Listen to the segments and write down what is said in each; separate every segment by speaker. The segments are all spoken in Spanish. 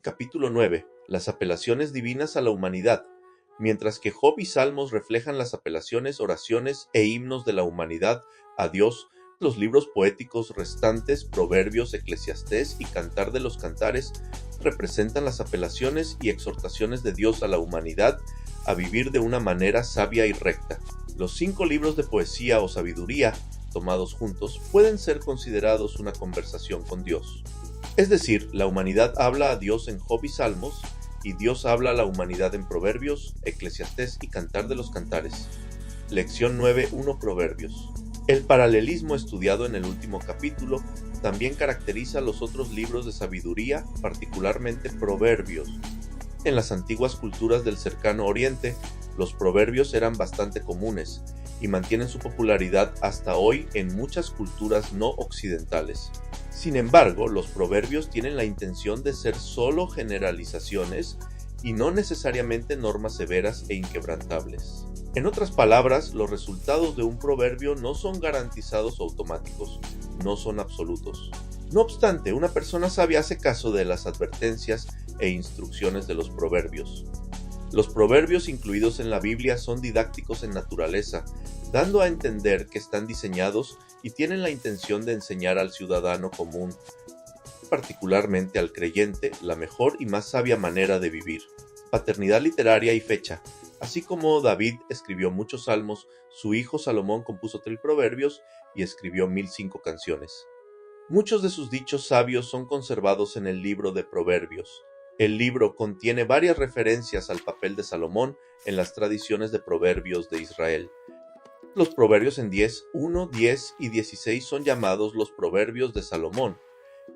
Speaker 1: Capítulo 9. Las apelaciones divinas a la humanidad. Mientras que Job y Salmos reflejan las apelaciones, oraciones e himnos de la humanidad a Dios, los libros poéticos restantes, Proverbios, Eclesiastés y Cantar de los Cantares, representan las apelaciones y exhortaciones de Dios a la humanidad a vivir de una manera sabia y recta. Los 5 libros de poesía o sabiduría, tomados juntos, pueden ser considerados una conversación con Dios. Es decir, la humanidad habla a Dios en Job y Salmos, y Dios habla a la humanidad en Proverbios, Eclesiastés y Cantar de los Cantares. Lección 9.1 Proverbios. El paralelismo estudiado en el último capítulo también caracteriza los otros libros de sabiduría, particularmente Proverbios. En las antiguas culturas del cercano Oriente, los proverbios eran bastante comunes y mantienen su popularidad hasta hoy en muchas culturas no occidentales. Sin embargo, los proverbios tienen la intención de ser solo generalizaciones y no necesariamente normas severas e inquebrantables. En otras palabras, los resultados de un proverbio no son garantizados o automáticos, no son absolutos. No obstante, una persona sabia hace caso de las advertencias e instrucciones de los proverbios. Los proverbios incluidos en la Biblia son didácticos en naturaleza, dando a entender que están diseñados y tienen la intención de enseñar al ciudadano común, particularmente al creyente, la mejor y más sabia manera de vivir. Paternidad literaria y fecha. Así como David escribió muchos salmos, su hijo Salomón compuso 3 proverbios y escribió 1005 canciones. Muchos de sus dichos sabios son conservados en el libro de Proverbios. El libro contiene varias referencias al papel de Salomón en las tradiciones de proverbios de Israel. Los proverbios en 10, 1, 10 y 16 son llamados los proverbios de Salomón,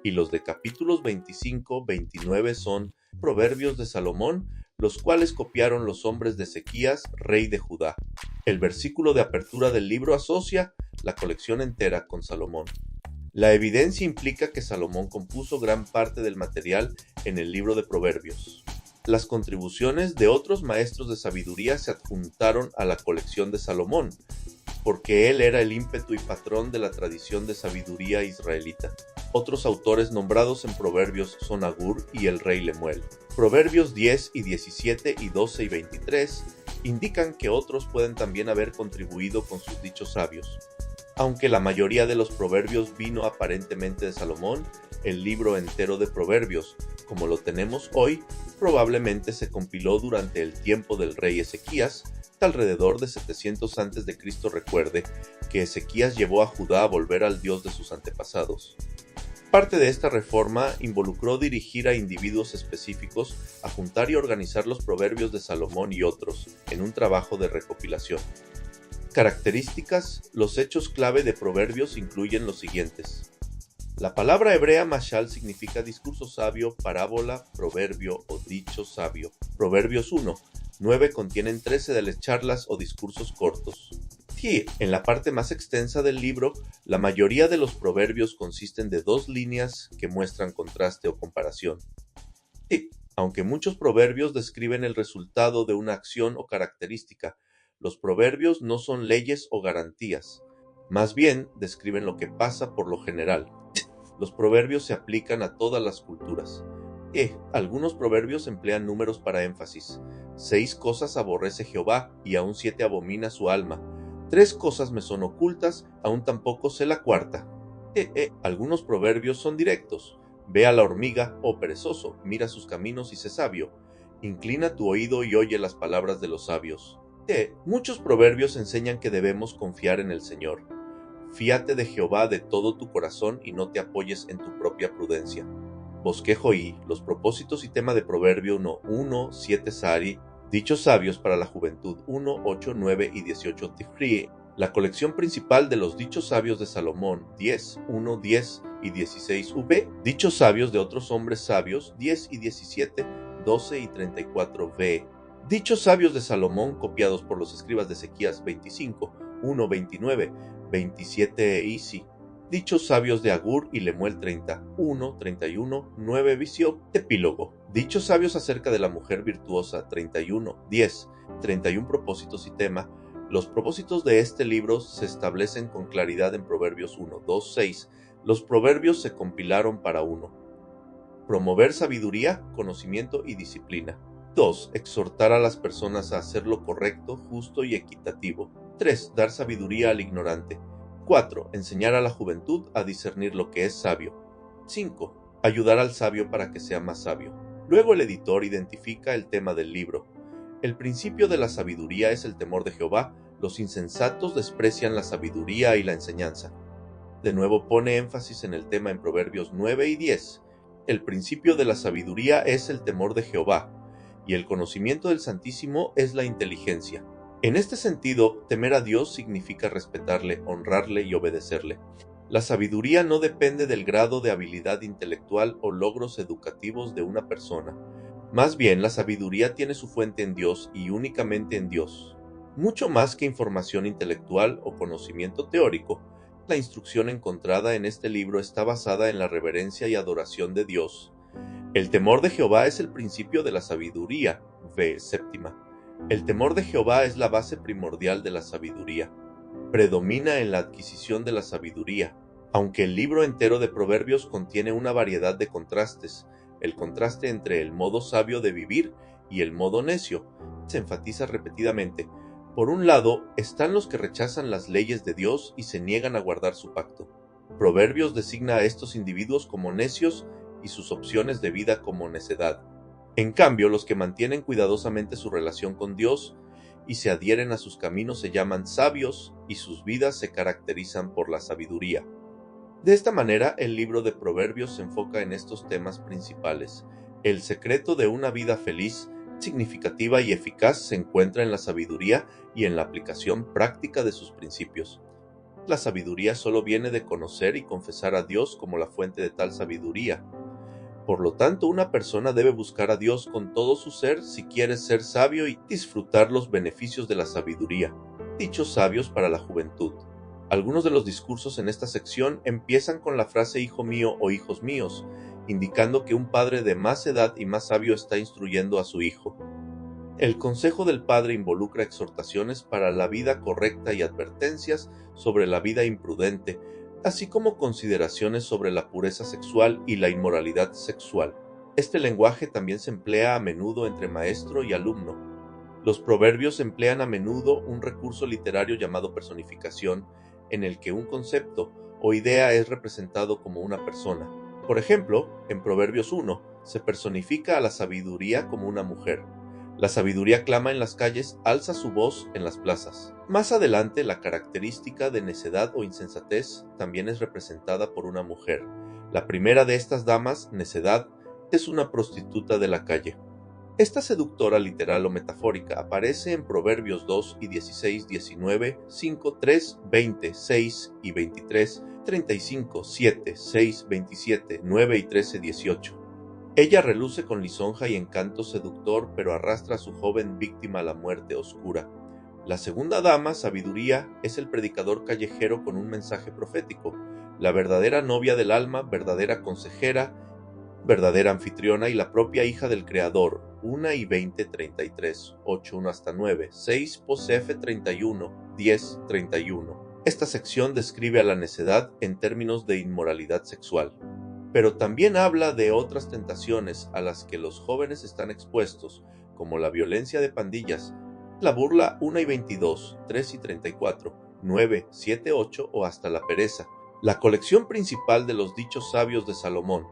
Speaker 1: y los de capítulos 25, 29 son proverbios de Salomón, los cuales copiaron los hombres de Ezequías, rey de Judá. El versículo de apertura del libro asocia la colección entera con Salomón. La evidencia implica que Salomón compuso gran parte del material en el libro de Proverbios. Las contribuciones de otros maestros de sabiduría se adjuntaron a la colección de Salomón, porque él era el ímpetu y patrón de la tradición de sabiduría israelita. Otros autores nombrados en Proverbios son Agur y el rey Lemuel. Proverbios 10 y 17 y 12 y 23 indican que otros pueden también haber contribuido con sus dichos sabios. Aunque la mayoría de los proverbios vino aparentemente de Salomón, el libro entero de Proverbios, como lo tenemos hoy, probablemente se compiló durante el tiempo del rey Ezequías, alrededor de 700 a.C. Recuerde que Ezequías llevó a Judá a volver al Dios de sus antepasados. Parte de esta reforma involucró dirigir a individuos específicos a juntar y organizar los proverbios de Salomón y otros en un trabajo de recopilación. Características. Los hechos clave de Proverbios incluyen los siguientes. La palabra hebrea mashal significa discurso sabio, parábola, proverbio o dicho sabio. Proverbios 1. 9 contienen 13 de las charlas o discursos cortos. En la parte más extensa del libro, la mayoría de los proverbios consisten de 2 líneas que muestran contraste o comparación. Aunque muchos proverbios describen el resultado de una acción o característica, los proverbios no son leyes o garantías, más bien describen lo que pasa por lo general. Los proverbios se aplican a todas las culturas. Algunos proverbios emplean números para énfasis. 6 cosas aborrece Jehová, y aún 7 abomina su alma. 3 cosas me son ocultas, aún tampoco sé la cuarta. Algunos proverbios son directos. Ve a la hormiga, oh perezoso, mira sus caminos y sé sabio. Inclina tu oído y oye las palabras de los sabios. Muchos proverbios enseñan que debemos confiar en el Señor. Fíate de Jehová de todo tu corazón y no te apoyes en tu propia prudencia. Bosquejo y los propósitos y tema de Proverbio 1, 7 Sari, dichos sabios para la juventud 1, 8, 9 y 18 Tifri, la colección principal de los dichos sabios de Salomón 10, 1, 10 y 16 V, dichos sabios de otros hombres sabios 10 y 17, 12 y 34 V, dichos sabios de Salomón copiados por los escribas de Ezequías 25, 1, 29, 27 Isi, dichos sabios de Agur y Lemuel 30, 1, 31, 9 Visio, epílogo, dichos sabios acerca de la mujer virtuosa 31, 10, 31 propósitos y tema. Los propósitos de este libro se establecen con claridad en Proverbios 1, 2, 6. Los proverbios se compilaron para uno. Promover sabiduría, conocimiento y disciplina. 2. Exhortar a las personas a hacer lo correcto, justo y equitativo. 3. Dar sabiduría al ignorante. 4. Enseñar a la juventud a discernir lo que es sabio. 5. Ayudar al sabio para que sea más sabio. Luego el editor identifica el tema del libro. El principio de la sabiduría es el temor de Jehová. Los insensatos desprecian la sabiduría y la enseñanza. De nuevo pone énfasis en el tema en Proverbios 9 y 10. El principio de la sabiduría es el temor de Jehová, y el conocimiento del Santísimo es la inteligencia. En este sentido, temer a Dios significa respetarle, honrarle y obedecerle. La sabiduría no depende del grado de habilidad intelectual o logros educativos de una persona. Más bien, la sabiduría tiene su fuente en Dios y únicamente en Dios. Mucho más que información intelectual o conocimiento teórico, la instrucción encontrada en este libro está basada en la reverencia y adoración de Dios. El temor de Jehová es el principio de la sabiduría. V. Séptima. El temor de Jehová es la base primordial de la sabiduría. Predomina en la adquisición de la sabiduría. Aunque el libro entero de Proverbios contiene una variedad de contrastes, el contraste entre el modo sabio de vivir y el modo necio se enfatiza repetidamente. Por un lado, están los que rechazan las leyes de Dios y se niegan a guardar su pacto. Proverbios designa a estos individuos como necios y sus opciones de vida como necedad. En cambio, los que mantienen cuidadosamente su relación con Dios y se adhieren a sus caminos se llaman sabios y sus vidas se caracterizan por la sabiduría. De esta manera, el libro de Proverbios se enfoca en estos temas principales. El secreto de una vida feliz, significativa y eficaz se encuentra en la sabiduría y en la aplicación práctica de sus principios. La sabiduría solo viene de conocer y confesar a Dios como la fuente de tal sabiduría. Por lo tanto, una persona debe buscar a Dios con todo su ser si quiere ser sabio y disfrutar los beneficios de la sabiduría. Dichos sabios para la juventud. Algunos de los discursos en esta sección empiezan con la frase hijo mío o hijos míos, indicando que un padre de más edad y más sabio está instruyendo a su hijo. El consejo del padre involucra exhortaciones para la vida correcta y advertencias sobre la vida imprudente, así como consideraciones sobre la pureza sexual y la inmoralidad sexual. Este lenguaje también se emplea a menudo entre maestro y alumno. Los proverbios emplean a menudo un recurso literario llamado personificación, en el que un concepto o idea es representado como una persona. Por ejemplo, en Proverbios 1 se personifica a la sabiduría como una mujer. La sabiduría clama en las calles, alza su voz en las plazas. Más adelante, la característica de necedad o insensatez también es representada por una mujer. La primera de estas damas, necedad, es una prostituta de la calle. Esta seductora literal o metafórica aparece en Proverbios 2 y 16, 19, 5, 3, 20, 6 y 23, 35, 7, 6, 27, 9 y 13, 18. Ella reluce con lisonja y encanto seductor, pero arrastra a su joven víctima a la muerte oscura. La segunda dama, sabiduría, es el predicador callejero con un mensaje profético, la verdadera novia del alma, verdadera consejera, verdadera anfitriona y la propia hija del Creador. 1 y 20, 33, 8, 1 hasta 9, 6, Posefe 31, 10, 31. Esta sección describe a la necedad en términos de inmoralidad sexual, pero también habla de otras tentaciones a las que los jóvenes están expuestos, como la violencia de pandillas, la burla 1 y 22, 3 y 34, 9, 7, 8 o hasta la pereza. La colección principal de los dichos sabios de Salomón.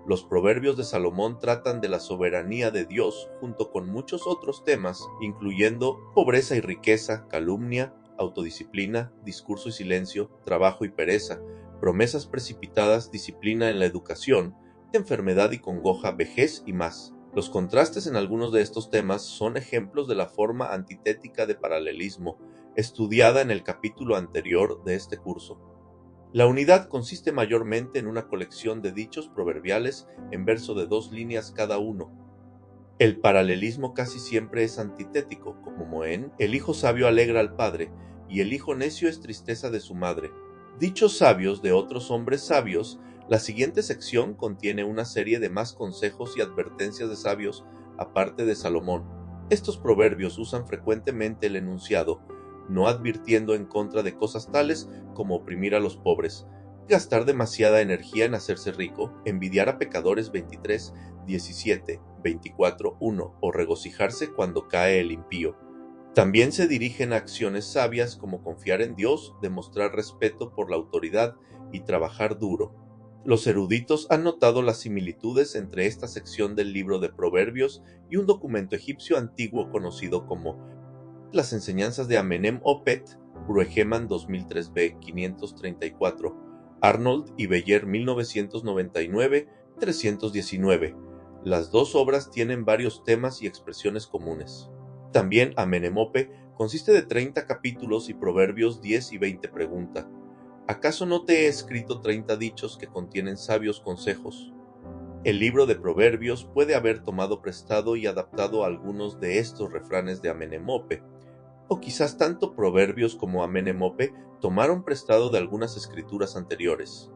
Speaker 1: Los proverbios de Salomón tratan de la soberanía de Dios junto con muchos otros temas, incluyendo pobreza y riqueza, calumnia, autodisciplina, discurso y silencio, trabajo y pereza, promesas precipitadas, disciplina en la educación, enfermedad y congoja, vejez y más. Los contrastes en algunos de estos temas son ejemplos de la forma antitética de paralelismo, estudiada en el capítulo anterior de este curso. La unidad consiste mayormente en una colección de dichos proverbiales en verso de 2 líneas cada uno. El paralelismo casi siempre es antitético, como en el hijo sabio alegra al padre, y el hijo necio es tristeza de su madre. Dichos sabios de otros hombres sabios, la siguiente sección contiene una serie de más consejos y advertencias de sabios aparte de Salomón. Estos proverbios usan frecuentemente el enunciado, no advirtiendo en contra de cosas tales como oprimir a los pobres, gastar demasiada energía en hacerse rico, envidiar a pecadores 23, 17, 24, 1 o regocijarse cuando cae el impío. También se dirigen a acciones sabias como confiar en Dios, demostrar respeto por la autoridad y trabajar duro. Los eruditos han notado las similitudes entre esta sección del libro de Proverbios y un documento egipcio antiguo conocido como Las enseñanzas de Amenem-Opet, Brueggemann 2003b 534, Arnold y Beyer 1999, 319. Las dos obras tienen varios temas y expresiones comunes. También Amenem-Opet consiste de 30 capítulos y Proverbios 10 y 20 pregunta: ¿acaso no te he escrito 30 dichos que contienen sabios consejos? El libro de Proverbios puede haber tomado prestado y adaptado algunos de estos refranes de Amenem-Opet, o quizás tanto Proverbios como Amenem-Opet tomaron prestado de algunas escrituras anteriores.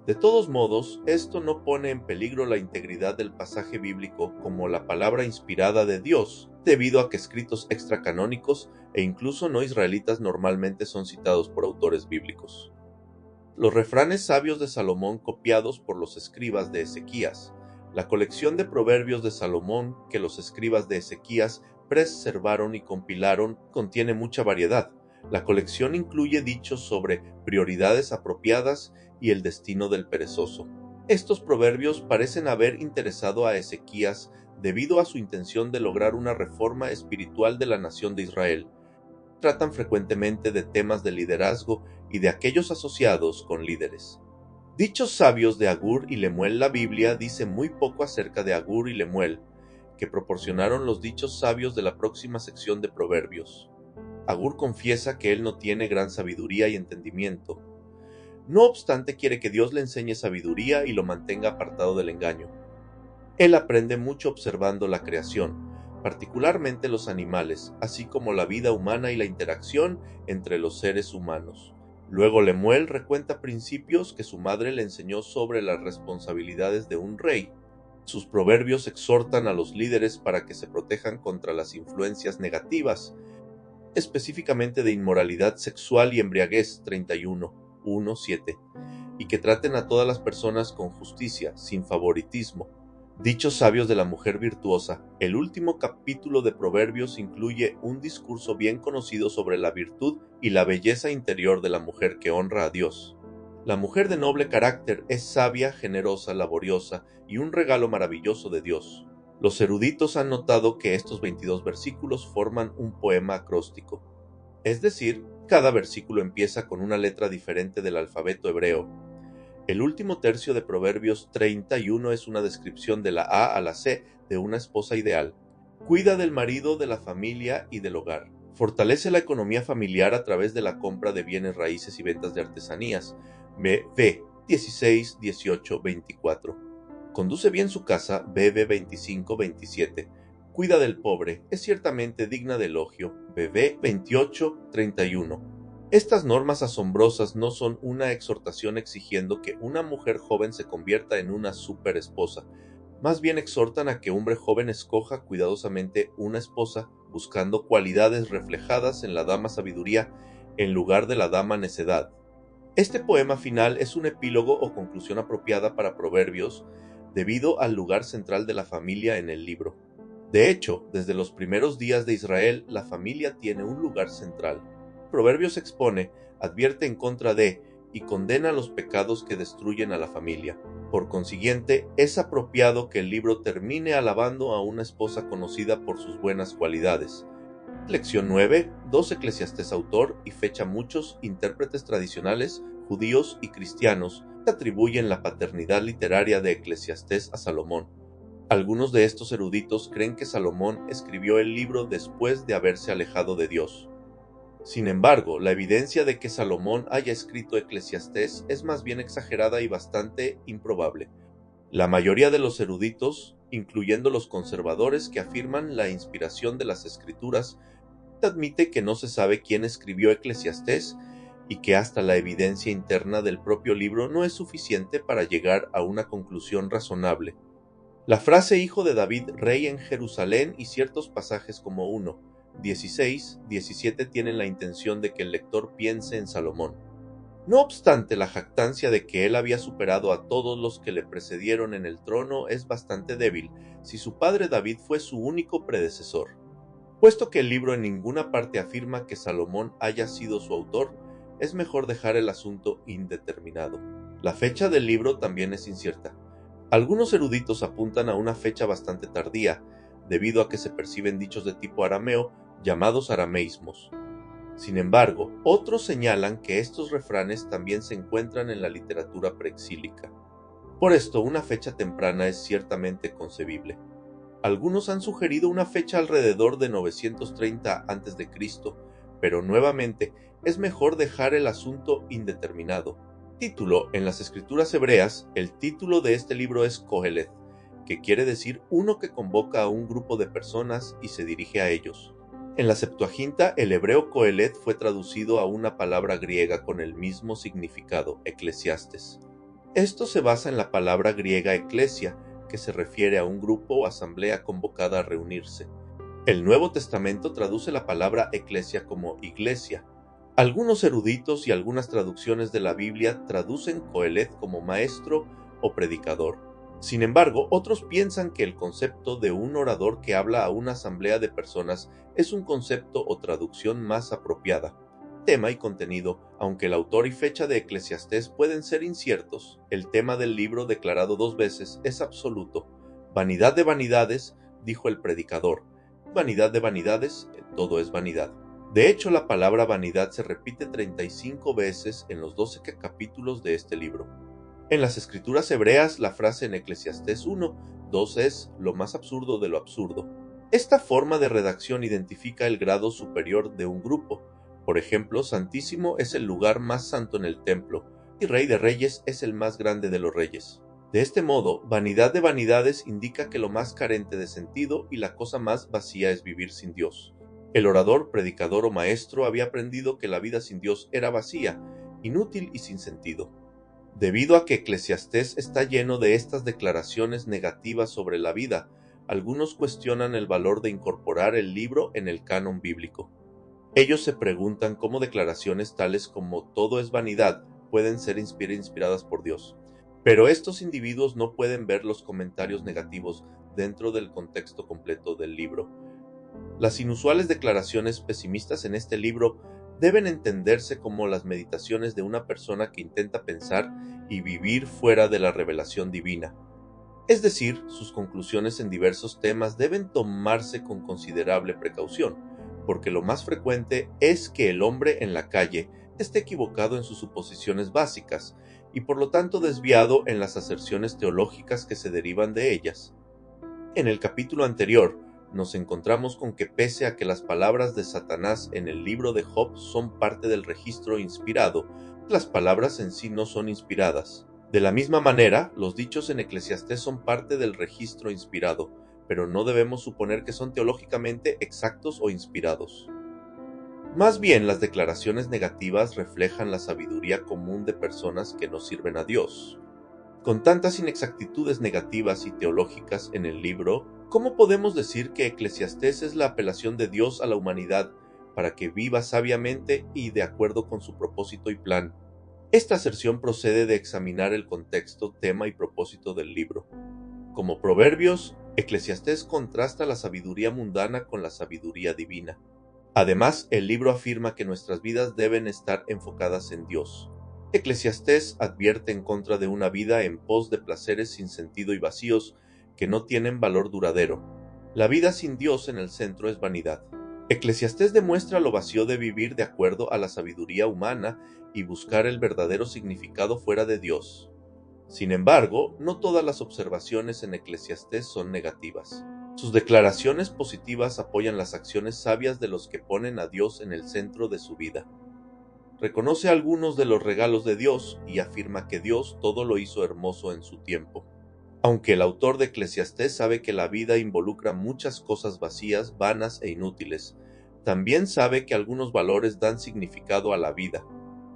Speaker 1: De todos modos, esto no pone en peligro la integridad del pasaje bíblico como la palabra inspirada de Dios, debido a que escritos extracanónicos e incluso no israelitas normalmente son citados por autores bíblicos. Los refranes sabios de Salomón copiados por los escribas de Ezequías. La colección de proverbios de Salomón que los escribas de Ezequías preservaron y compilaron contiene mucha variedad. La colección incluye dichos sobre prioridades apropiadas y el destino del perezoso. Estos proverbios parecen haber interesado a Ezequías debido a su intención de lograr una reforma espiritual de la nación de Israel. Tratan frecuentemente de temas de liderazgo y de aquellos asociados con líderes. Dichos sabios de Agur y Lemuel. La Biblia dice muy poco acerca de Agur y Lemuel, que proporcionaron los dichos sabios de la próxima sección de Proverbios. Agur confiesa que él no tiene gran sabiduría y entendimiento. No obstante, quiere que Dios le enseñe sabiduría y lo mantenga apartado del engaño. Él aprende mucho observando la creación, particularmente los animales, así como la vida humana y la interacción entre los seres humanos. Luego Lemuel recuenta principios que su madre le enseñó sobre las responsabilidades de un rey. Sus proverbios exhortan a los líderes para que se protejan contra las influencias negativas, específicamente de inmoralidad sexual y embriaguez 31, 1, 7, y que traten a todas las personas con justicia, sin favoritismo. Dichos sabios de la mujer virtuosa. El último capítulo de Proverbios incluye un discurso bien conocido sobre la virtud y la belleza interior de la mujer que honra a Dios. La mujer de noble carácter es sabia, generosa, laboriosa y un regalo maravilloso de Dios. Los eruditos han notado que estos 22 versículos forman un poema acróstico. Es decir, cada versículo empieza con una letra diferente del alfabeto hebreo. El último tercio de Proverbios 31 es una descripción de la A a la C de una esposa ideal. Cuida del marido, de la familia y del hogar. Fortalece la economía familiar a través de la compra de bienes raíces y ventas de artesanías. B. 16, 18, 24. Conduce bien su casa. BB 25, 27. Cuida del pobre. Es ciertamente digna de elogio. BB 28, 31. Estas normas asombrosas no son una exhortación exigiendo que una mujer joven se convierta en una super esposa. Más bien exhortan a que un hombre joven escoja cuidadosamente una esposa, buscando cualidades reflejadas en la dama sabiduría en lugar de la dama necedad. Este poema final es un epílogo o conclusión apropiada para Proverbios debido al lugar central de la familia en el libro. De hecho, desde los primeros días de Israel, la familia tiene un lugar central. Proverbios expone, advierte en contra de y condena los pecados que destruyen a la familia. Por consiguiente, es apropiado que el libro termine alabando a una esposa conocida por sus buenas cualidades. Lección 9. 2 Eclesiastés autor y fecha. Muchos intérpretes tradicionales, judíos y cristianos, atribuyen la paternidad literaria de Eclesiastés a Salomón. Algunos de estos eruditos creen que Salomón escribió el libro después de haberse alejado de Dios. Sin embargo, la evidencia de que Salomón haya escrito Eclesiastés es más bien exagerada y bastante improbable. La mayoría de los eruditos, incluyendo los conservadores que afirman la inspiración de las Escrituras, admite que no se sabe quién escribió Eclesiastés y que hasta la evidencia interna del propio libro no es suficiente para llegar a una conclusión razonable. La frase hijo de David, rey en Jerusalén y ciertos pasajes como 1, 16, 17 tienen la intención de que el lector piense en Salomón. No obstante, la jactancia de que él había superado a todos los que le precedieron en el trono es bastante débil si su padre David fue su único predecesor. Puesto que el libro en ninguna parte afirma que Salomón haya sido su autor, es mejor dejar el asunto indeterminado. La fecha del libro también es incierta. Algunos eruditos apuntan a una fecha bastante tardía, debido a que se perciben dichos de tipo arameo llamados arameísmos. Sin embargo, otros señalan que estos refranes también se encuentran en la literatura preexílica. Por esto, una fecha temprana es ciertamente concebible. Algunos han sugerido una fecha alrededor de 930 a.C., pero nuevamente es mejor dejar el asunto indeterminado. Título: en las escrituras hebreas, el título de este libro es Kohelet, que quiere decir uno que convoca a un grupo de personas y se dirige a ellos. En la Septuaginta, el hebreo Kohelet fue traducido a una palabra griega con el mismo significado, Eclesiastes. Esto se basa en la palabra griega eclesia, que se refiere a un grupo o asamblea convocada a reunirse. El Nuevo Testamento traduce la palabra eclesia como iglesia. Algunos eruditos y algunas traducciones de la Biblia traducen Kohelet como maestro o predicador. Sin embargo, otros piensan que el concepto de un orador que habla a una asamblea de personas es un concepto o traducción más apropiada. Tema y contenido: aunque el autor y fecha de Eclesiastés pueden ser inciertos, el tema del libro, declarado 2 veces, es absoluto. Vanidad de vanidades, dijo el predicador. Vanidad de vanidades, todo es vanidad. De hecho, la palabra vanidad se repite 35 veces en los 12 capítulos de este libro. En las escrituras hebreas, la frase en Eclesiastés 1:2 es lo más absurdo de lo absurdo. Esta forma de redacción identifica el grado superior de un grupo. Por ejemplo, Santísimo es el lugar más santo en el templo, y Rey de Reyes es el más grande de los reyes. De este modo, vanidad de vanidades indica que lo más carente de sentido y la cosa más vacía es vivir sin Dios. El orador, predicador o maestro había aprendido que la vida sin Dios era vacía, inútil y sin sentido. Debido a que Eclesiastés está lleno de estas declaraciones negativas sobre la vida, algunos cuestionan el valor de incorporar el libro en el canon bíblico. Ellos se preguntan cómo declaraciones tales como todo es vanidad pueden ser inspiradas por Dios. Pero estos individuos no pueden ver los comentarios negativos dentro del contexto completo del libro. Las inusuales declaraciones pesimistas en este libro deben entenderse como las meditaciones de una persona que intenta pensar y vivir fuera de la revelación divina. Es decir, sus conclusiones en diversos temas deben tomarse con considerable precaución, porque lo más frecuente es que el hombre en la calle esté equivocado en sus suposiciones básicas y por lo tanto desviado en las aserciones teológicas que se derivan de ellas. En el capítulo anterior, nos encontramos con que pese a que las palabras de Satanás en el libro de Job son parte del registro inspirado, las palabras en sí no son inspiradas. De la misma manera, los dichos en Eclesiastés son parte del registro inspirado, pero no debemos suponer que son teológicamente exactos o inspirados. Más bien, las declaraciones negativas reflejan la sabiduría común de personas que no sirven a Dios. Con tantas inexactitudes negativas y teológicas en el libro, ¿cómo podemos decir que Eclesiastés es la apelación de Dios a la humanidad para que viva sabiamente y de acuerdo con su propósito y plan? Esta aserción procede de examinar el contexto, tema y propósito del libro. Como Proverbios, Eclesiastés contrasta la sabiduría mundana con la sabiduría divina. Además, el libro afirma que nuestras vidas deben estar enfocadas en Dios. Eclesiastés advierte en contra de una vida en pos de placeres sin sentido y vacíos que no tienen valor duradero. La vida sin Dios en el centro es vanidad. Eclesiastés demuestra lo vacío de vivir de acuerdo a la sabiduría humana y buscar el verdadero significado fuera de Dios. Sin embargo, no todas las observaciones en Eclesiastés son negativas. Sus declaraciones positivas apoyan las acciones sabias de los que ponen a Dios en el centro de su vida. Reconoce algunos de los regalos de Dios y afirma que Dios todo lo hizo hermoso en su tiempo. Aunque el autor de Eclesiastés sabe que la vida involucra muchas cosas vacías, vanas e inútiles, también sabe que algunos valores dan significado a la vida.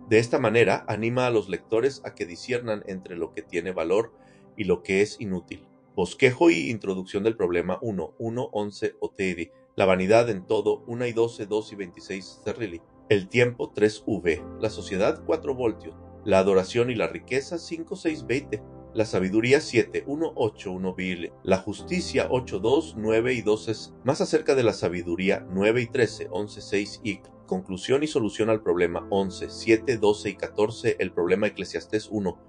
Speaker 1: De esta manera, anima a los lectores a que disciernan entre lo que tiene valor y lo que es inútil. Bosquejo y introducción del problema 1, 1, 11 OTD. La vanidad en todo, 1 y 12, 2 y 26 Cerrilli. El tiempo 3V, la sociedad 4 voltios, la adoración y la riqueza 5,6,20, la sabiduría 7,1,8,1 la justicia 8,2, 9 y 12, más acerca de la sabiduría 9 y 13, 11,6 y conclusión y solución al problema 11, 7, 12 y 14, el problema Eclesiastés 1.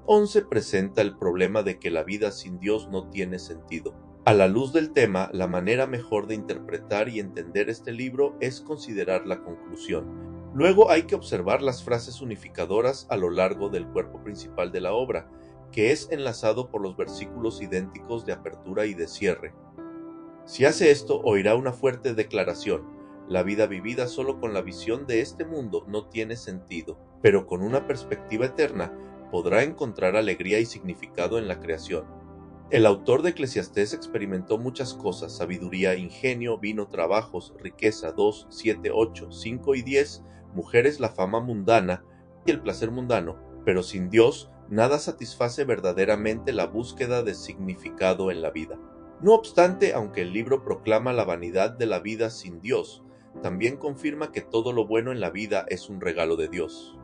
Speaker 1: 11 presenta el problema de que la vida sin Dios no tiene sentido. A la luz del tema, la manera mejor de interpretar y entender este libro es considerar la conclusión. Luego hay que observar las frases unificadoras a lo largo del cuerpo principal de la obra, que es enlazado por los versículos idénticos de apertura y de cierre. Si hace esto, oirá una fuerte declaración: la vida vivida solo con la visión de este mundo no tiene sentido, pero con una perspectiva eterna podrá encontrar alegría y significado en la creación. El autor de Eclesiastés experimentó muchas cosas: sabiduría, ingenio, vino, trabajos, riqueza, 2, 7, 8, 5 y 10, mujeres, la fama mundana y el placer mundano, pero sin Dios nada satisface verdaderamente la búsqueda de significado en la vida. No obstante, aunque el libro proclama la vanidad de la vida sin Dios, también confirma que todo lo bueno en la vida es un regalo de Dios.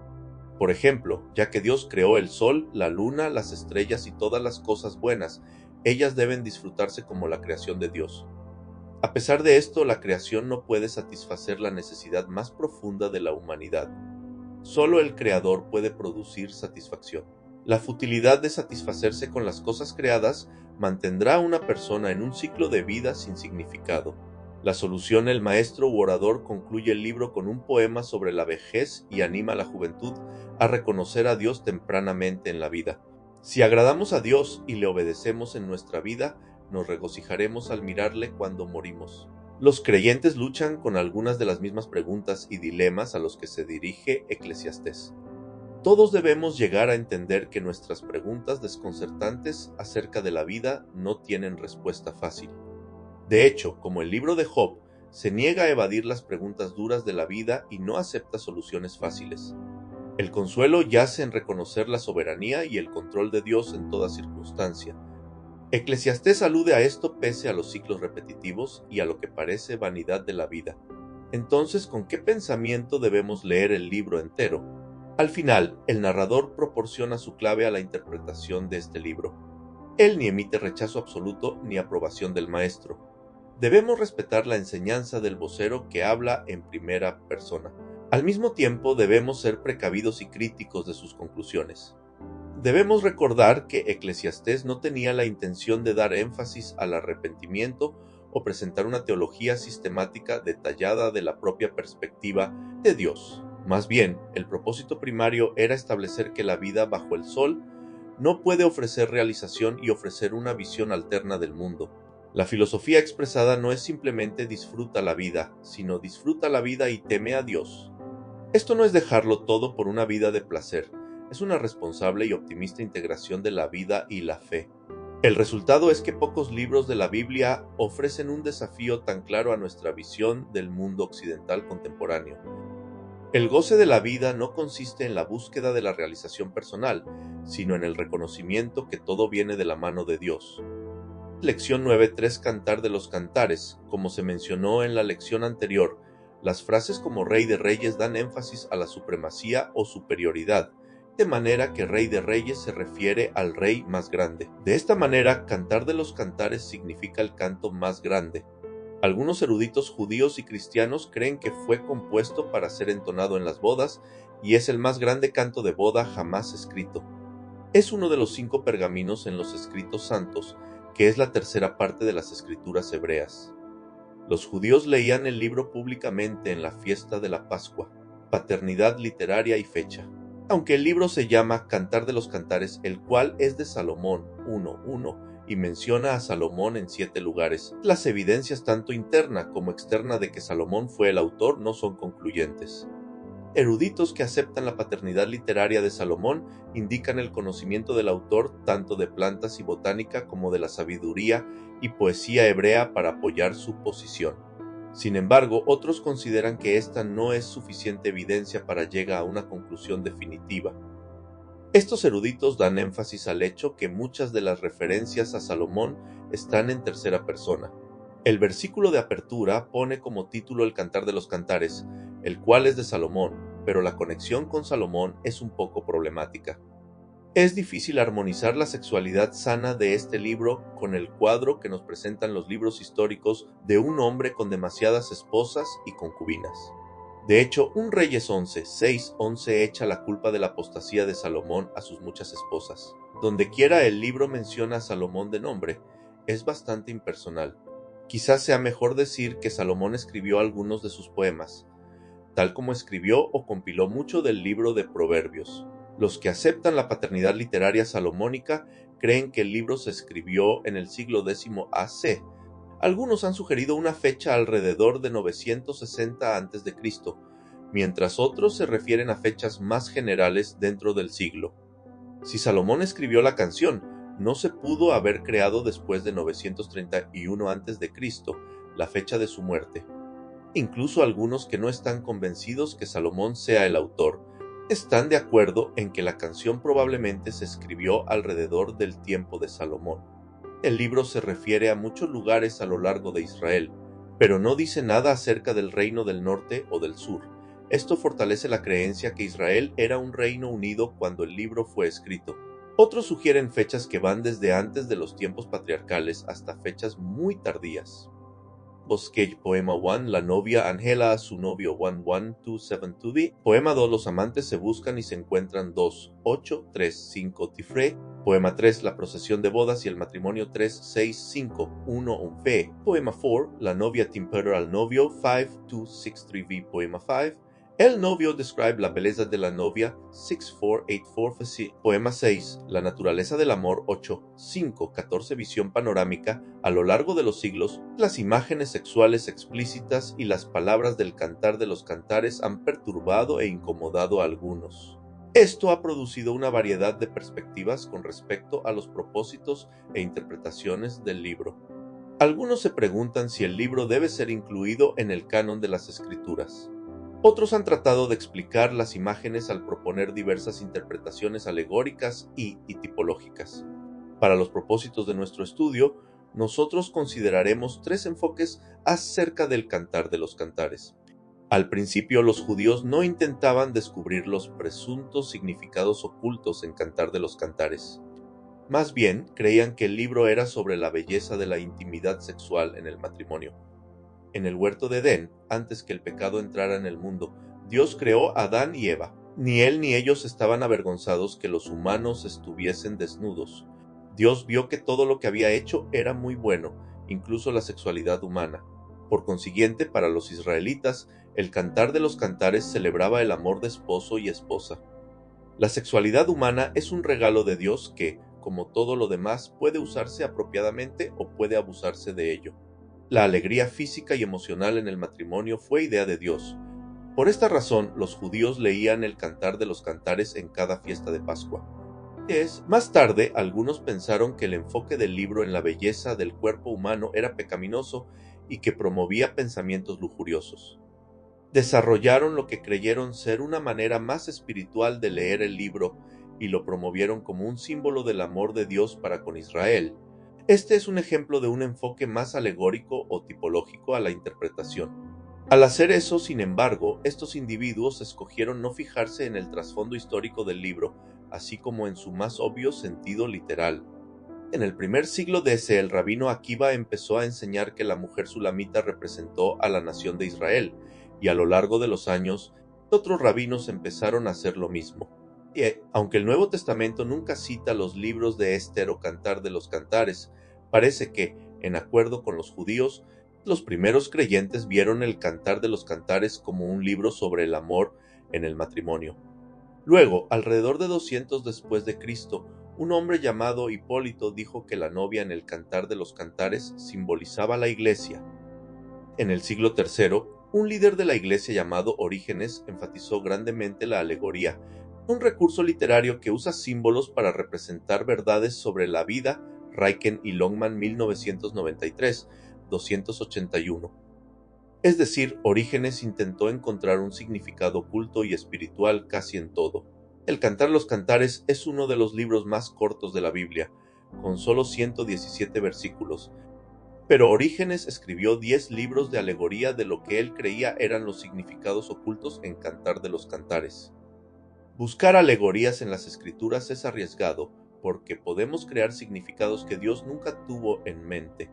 Speaker 1: Por ejemplo, ya que Dios creó el sol, la luna, las estrellas y todas las cosas buenas, ellas deben disfrutarse como la creación de Dios. A pesar de esto, la creación no puede satisfacer la necesidad más profunda de la humanidad. Solo el Creador puede producir satisfacción. La futilidad de satisfacerse con las cosas creadas mantendrá a una persona en un ciclo de vida sin significado. La solución: el maestro u orador concluye el libro con un poema sobre la vejez y anima a la juventud a reconocer a Dios tempranamente en la vida. Si agradamos a Dios y le obedecemos en nuestra vida, nos regocijaremos al mirarle cuando morimos. Los creyentes luchan con algunas de las mismas preguntas y dilemas a los que se dirige Eclesiastés. Todos debemos llegar a entender que nuestras preguntas desconcertantes acerca de la vida no tienen respuesta fácil. De hecho, como el libro de Job, se niega a evadir las preguntas duras de la vida y no acepta soluciones fáciles. El consuelo yace en reconocer la soberanía y el control de Dios en toda circunstancia. Eclesiastés alude a esto pese a los ciclos repetitivos y a lo que parece vanidad de la vida. Entonces, ¿con qué pensamiento debemos leer el libro entero? Al final, el narrador proporciona su clave a la interpretación de este libro. Él ni emite rechazo absoluto ni aprobación del maestro. Debemos respetar la enseñanza del vocero que habla en primera persona. Al mismo tiempo, debemos ser precavidos y críticos de sus conclusiones. Debemos recordar que Eclesiastés no tenía la intención de dar énfasis al arrepentimiento o presentar una teología sistemática detallada de la propia perspectiva de Dios. Más bien, el propósito primario era establecer que la vida bajo el sol no puede ofrecer realización y ofrecer una visión alterna del mundo. La filosofía expresada no es simplemente disfruta la vida, sino disfruta la vida y teme a Dios. Esto no es dejarlo todo por una vida de placer, es una responsable y optimista integración de la vida y la fe. El resultado es que pocos libros de la Biblia ofrecen un desafío tan claro a nuestra visión del mundo occidental contemporáneo. El goce de la vida no consiste en la búsqueda de la realización personal, sino en el reconocimiento que todo viene de la mano de Dios. Lección 9.3 Cantar de los Cantares. Como se mencionó en la lección anterior, las frases como Rey de Reyes dan énfasis a la supremacía o superioridad, de manera que Rey de Reyes se refiere al Rey más grande. De esta manera, Cantar de los Cantares significa el canto más grande. Algunos eruditos judíos y cristianos creen que fue compuesto para ser entonado en las bodas y es el más grande canto de boda jamás escrito. Es uno de los 5 pergaminos en los escritos santos, que es la tercera parte de las escrituras hebreas. Los judíos leían el libro públicamente en la fiesta de la Pascua, paternidad literaria y fecha. Aunque el libro se llama Cantar de los Cantares, el cual es de Salomón 1:1 y menciona a Salomón en 7 lugares, las evidencias tanto interna como externa de que Salomón fue el autor no son concluyentes. Eruditos que aceptan la paternidad literaria de Salomón indican el conocimiento del autor tanto de plantas y botánica como de la sabiduría y poesía hebrea para apoyar su posición. Sin embargo, otros consideran que esta no es suficiente evidencia para llegar a una conclusión definitiva. Estos eruditos dan énfasis al hecho que muchas de las referencias a Salomón están en tercera persona. El versículo de apertura pone como título el Cantar de los Cantares, el cual es de Salomón, pero la conexión con Salomón es un poco problemática. Es difícil armonizar la sexualidad sana de este libro con el cuadro que nos presentan los libros históricos de un hombre con demasiadas esposas y concubinas. De hecho, un Reyes 11 echa la culpa de la apostasía de Salomón a sus muchas esposas. Donde quiera el libro menciona a Salomón de nombre, es bastante impersonal. Quizás sea mejor decir que Salomón escribió algunos de sus poemas, tal como escribió o compiló mucho del libro de Proverbios. Los que aceptan la paternidad literaria salomónica creen que el libro se escribió en el siglo X AC. Algunos han sugerido una fecha alrededor de 960 a.C., mientras otros se refieren a fechas más generales dentro del siglo. Si Salomón escribió la canción, no se pudo haber creado después de 931 a.C., la fecha de su muerte. Incluso algunos que no están convencidos que Salomón sea el autor, están de acuerdo en que la canción probablemente se escribió alrededor del tiempo de Salomón. El libro se refiere a muchos lugares a lo largo de Israel, pero no dice nada acerca del reino del norte o del sur. Esto fortalece la creencia que Israel era un reino unido cuando el libro fue escrito. Otros sugieren fechas que van desde antes de los tiempos patriarcales hasta fechas muy tardías. Bosquej, poema 1, la novia angela a su novio 1-1-2-7-2-D. Poema 2, los amantes se buscan y se encuentran 2-8-3-5 Tifre. Poema 3, la procesión de bodas y el matrimonio 3-6-5-1 Unfe. Poema 4, la novia tempera al novio 5-2-6-3-V. Poema 5. El novio describe la belleza de la novia 6-4-8-4-Fc. Poema 6. La naturaleza del amor 8-5-14 visión panorámica. A lo largo de los siglos, las imágenes sexuales explícitas y las palabras del cantar de los cantares han perturbado e incomodado a algunos. Esto ha producido una variedad de perspectivas con respecto a los propósitos e interpretaciones del libro. Algunos se preguntan si el libro debe ser incluido en el canon de las Escrituras. Otros han tratado de explicar las imágenes al proponer diversas interpretaciones alegóricas y tipológicas. Para los propósitos de nuestro estudio, nosotros consideraremos tres enfoques acerca del Cantar de los Cantares. Al principio, los judíos no intentaban descubrir los presuntos significados ocultos en Cantar de los Cantares. Más bien, creían que el libro era sobre la belleza de la intimidad sexual en el matrimonio. En el huerto de Edén, antes que el pecado entrara en el mundo, Dios creó a Adán y Eva. Ni él ni ellos estaban avergonzados que los humanos estuviesen desnudos. Dios vio que todo lo que había hecho era muy bueno, incluso la sexualidad humana. Por consiguiente, para los israelitas, el Cantar de los Cantares celebraba el amor de esposo y esposa. La sexualidad humana es un regalo de Dios que, como todo lo demás, puede usarse apropiadamente o puede abusarse de ello. La alegría física y emocional en el matrimonio fue idea de Dios. Por esta razón, los judíos leían el Cantar de los Cantares en cada fiesta de Pascua. Más tarde, algunos pensaron que el enfoque del libro en la belleza del cuerpo humano era pecaminoso y que promovía pensamientos lujuriosos. Desarrollaron lo que creyeron ser una manera más espiritual de leer el libro y lo promovieron como un símbolo del amor de Dios para con Israel. Este es un ejemplo de un enfoque más alegórico o tipológico a la interpretación. Al hacer eso, sin embargo, estos individuos escogieron no fijarse en el trasfondo histórico del libro, así como en su más obvio sentido literal. En el primer siglo DC, el rabino Akiva empezó a enseñar que la mujer sulamita representó a la nación de Israel, y a lo largo de los años, otros rabinos empezaron a hacer lo mismo. Aunque el Nuevo Testamento nunca cita los libros de Esther o Cantar de los Cantares, parece que, en acuerdo con los judíos, los primeros creyentes vieron el Cantar de los Cantares como un libro sobre el amor en el matrimonio. Luego, alrededor de 200 después de Cristo, un hombre llamado Hipólito dijo que la novia en el Cantar de los Cantares simbolizaba la Iglesia. En el siglo III, un líder de la Iglesia llamado Orígenes enfatizó grandemente la alegoría, un recurso literario que usa símbolos para representar verdades sobre la vida. Raiken y Longman 1993, 281. Es decir, Orígenes intentó encontrar un significado oculto y espiritual casi en todo. El Cantar de los Cantares es uno de los libros más cortos de la Biblia, con solo 117 versículos. Pero Orígenes escribió 10 libros de alegoría de lo que él creía eran los significados ocultos en Cantar de los Cantares. Buscar alegorías en las escrituras es arriesgado, porque podemos crear significados que Dios nunca tuvo en mente.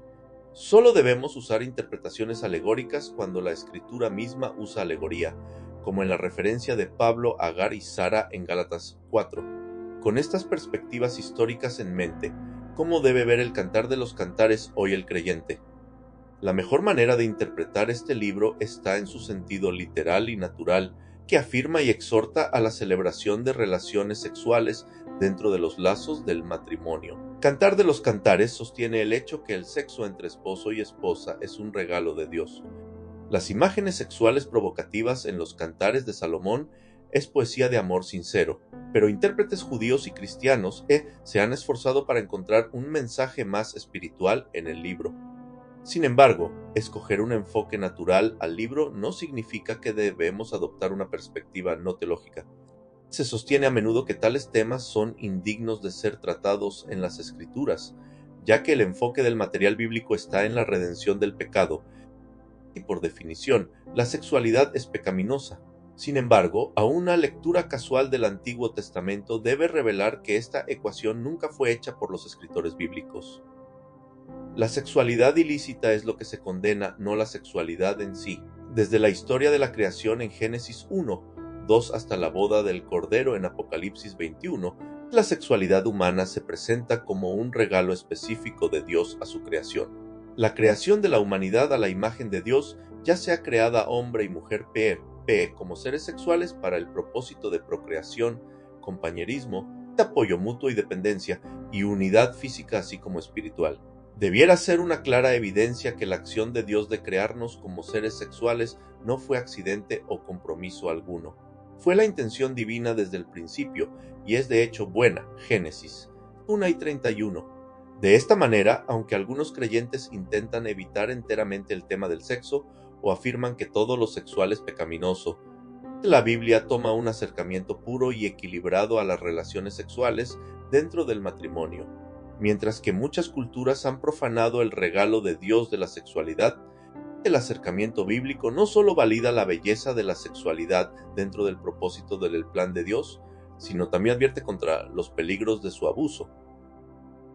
Speaker 1: Solo debemos usar interpretaciones alegóricas cuando la escritura misma usa alegoría, como en la referencia de Pablo a Agar y Sara en Gálatas 4. Con estas perspectivas históricas en mente, ¿cómo debe ver el Cantar de los Cantares hoy el creyente? La mejor manera de interpretar este libro está en su sentido literal y natural, que afirma y exhorta a la celebración de relaciones sexuales dentro de los lazos del matrimonio. Cantar de los Cantares sostiene el hecho que el sexo entre esposo y esposa es un regalo de Dios. Las imágenes sexuales provocativas en los Cantares de Salomón es poesía de amor sincero, pero intérpretes judíos y cristianos se han esforzado para encontrar un mensaje más espiritual en el libro. Sin embargo, escoger un enfoque natural al libro no significa que debemos adoptar una perspectiva no teológica. Se sostiene a menudo que tales temas son indignos de ser tratados en las Escrituras, ya que el enfoque del material bíblico está en la redención del pecado, y por definición, la sexualidad es pecaminosa. Sin embargo, aún una lectura casual del Antiguo Testamento debe revelar que esta ecuación nunca fue hecha por los escritores bíblicos. La sexualidad ilícita es lo que se condena, no la sexualidad en sí. Desde la historia de la creación en Génesis 1, 2 hasta la boda del Cordero en Apocalipsis 21, la sexualidad humana se presenta como un regalo específico de Dios a su creación. La creación de la humanidad a la imagen de Dios, ya sea creada hombre y mujer como seres sexuales para el propósito de procreación, compañerismo, de apoyo mutuo y dependencia, y unidad física así como espiritual. Debiera ser una clara evidencia que la acción de Dios de crearnos como seres sexuales no fue accidente o compromiso alguno. Fue la intención divina desde el principio y es de hecho buena. Génesis 1:31. De esta manera, aunque algunos creyentes intentan evitar enteramente el tema del sexo o afirman que todo lo sexual es pecaminoso, la Biblia toma un acercamiento puro y equilibrado a las relaciones sexuales dentro del matrimonio. Mientras que muchas culturas han profanado el regalo de Dios de la sexualidad, el acercamiento bíblico no solo valida la belleza de la sexualidad dentro del propósito del plan de Dios, sino también advierte contra los peligros de su abuso.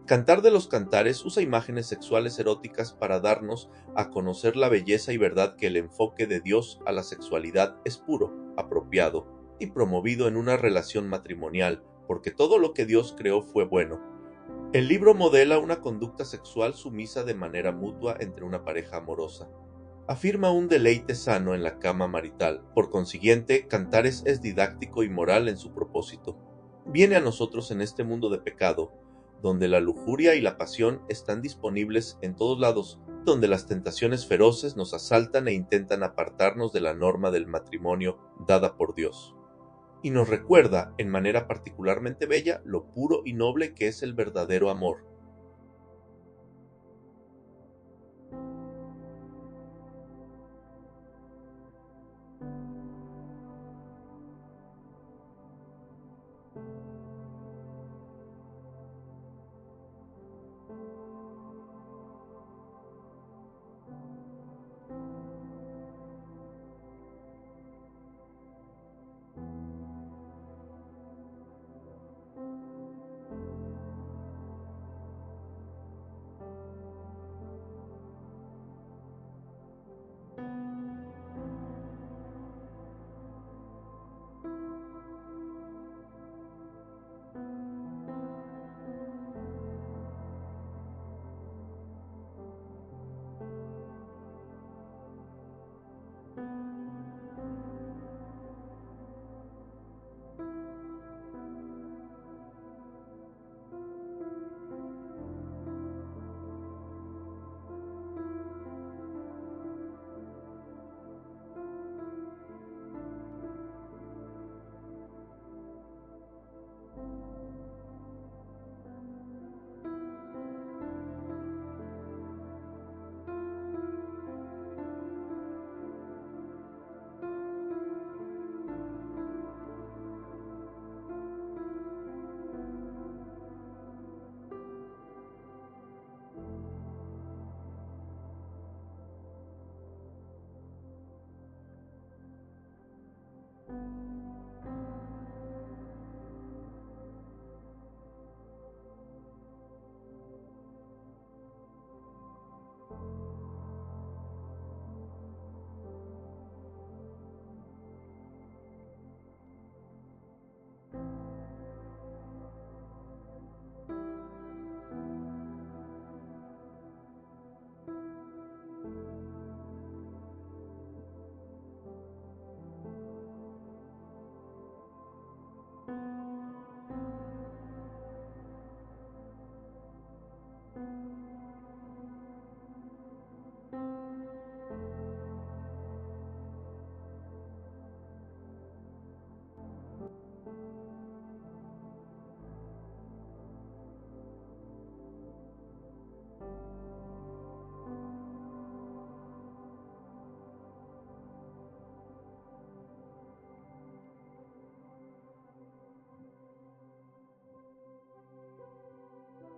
Speaker 1: Cantar de los Cantares usa imágenes sexuales eróticas para darnos a conocer la belleza y verdad que el enfoque de Dios a la sexualidad es puro, apropiado y promovido en una relación matrimonial, porque todo lo que Dios creó fue bueno. El libro modela una conducta sexual sumisa de manera mutua entre una pareja amorosa. Afirma un deleite sano en la cama marital. Por consiguiente, Cantares es didáctico y moral en su propósito. Viene a nosotros en este mundo de pecado, donde la lujuria y la pasión están disponibles en todos lados, donde las tentaciones feroces nos asaltan e intentan apartarnos de la norma del matrimonio dada por Dios. Y nos recuerda, en manera particularmente bella, lo puro y noble que es el verdadero amor,